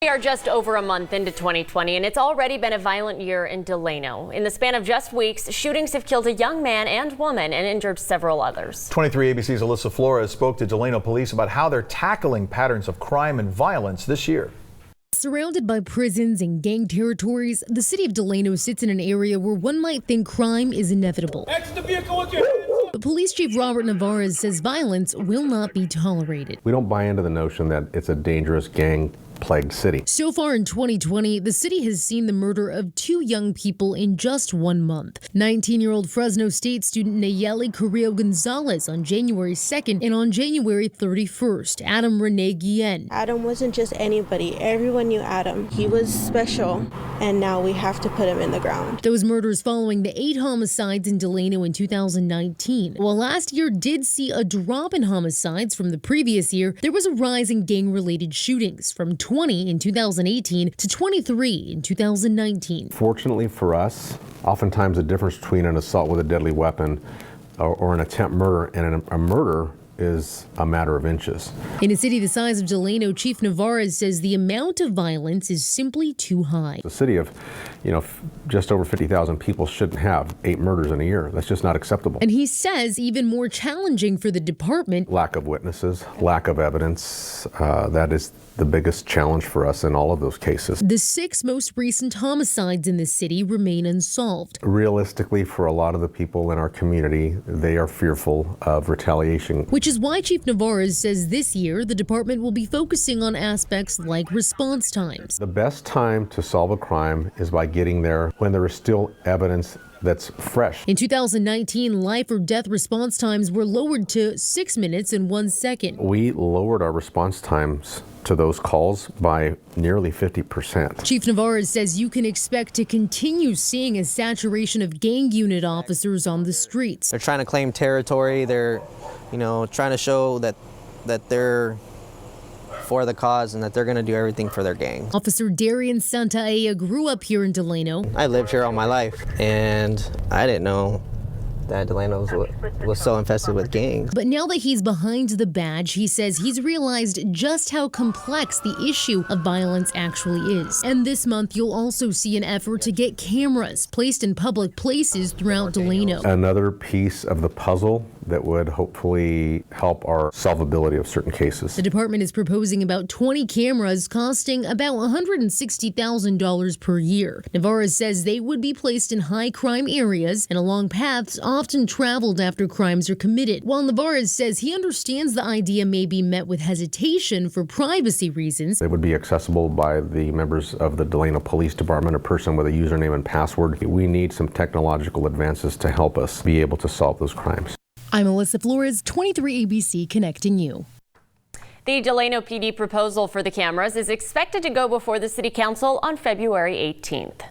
We are just over a month into 2020, and it's already been a violent year in Delano. In the span of just weeks, shootings have killed a young man and woman and injured several others. 23 ABC's Alyssa Flores spoke to Delano Police about how they're tackling patterns of crime and violence this year. Surrounded by prisons and gang territories, the city of Delano sits in an area where one might think crime is inevitable. Exit the vehicle with your hands up. But Police Chief Robert Navarez says violence will not be tolerated. We don't buy into the notion that it's a dangerous gang-plagued city. So far in 2020, the city has seen the murder of two young people in just 1 month. 19-year-old Fresno State student Nayeli Carrillo Gonzalez on January 2nd and on January 31st, Adam Rene Guillen. Adam wasn't just anybody. Everyone knew Adam. He was special, and now we have to put him in the ground. Those murders following the 8 homicides in Delano in 2019. While last year did see a drop in homicides from the previous year, there was a rise in gang-related shootings from 20 in 2018 to 23 in 2019. Fortunately for us, oftentimes the difference between an assault with a deadly weapon or an attempt murder and a murder is a matter of inches. In a city the size of Delano, Chief Navarez says the amount of violence is simply too high. The city of, just over 50,000 people shouldn't have 8 murders in a year. That's just not acceptable. And he says even more challenging for the department. Lack of witnesses, lack of evidence, that is the biggest challenge for us in all of those cases. The 6 most recent homicides in the city remain unsolved. Realistically, for a lot of the people in our community, they are fearful of retaliation. Which is why Chief Navarez says this year the department will be focusing on aspects like response times. The best time to solve a crime is by getting there when there is still evidence that's fresh. In 2019, life or death response times were lowered to 6 minutes and 1 second. We lowered our response times to those calls by nearly 50%. Chief Navarez says you can expect to continue seeing a saturation of gang unit officers on the streets. They're trying to claim territory. They're, trying to show that they're for the cause and that they're going to do everything for their gang. Officer Darian Santaella grew up here in Delano. I lived here all my life, and I didn't know that Delano was so infested with gangs. But now that he's behind the badge, he says he's realized just how complex the issue of violence actually is. And this month, you'll also see an effort to get cameras placed in public places throughout Delano. Another piece of the puzzle that would hopefully help our solvability of certain cases. The department is proposing about 20 cameras costing about $160,000 per year. Navarez says they would be placed in high crime areas and along paths often traveled after crimes are committed. While Navarez says he understands the idea may be met with hesitation for privacy reasons. They would be accessible by the members of the Delano Police Department, a person with a username and password. We need some technological advances to help us be able to solve those crimes. I'm Alyssa Flores, 23 ABC, connecting you. The Delano PD proposal for the cameras is expected to go before the City Council on February 18th.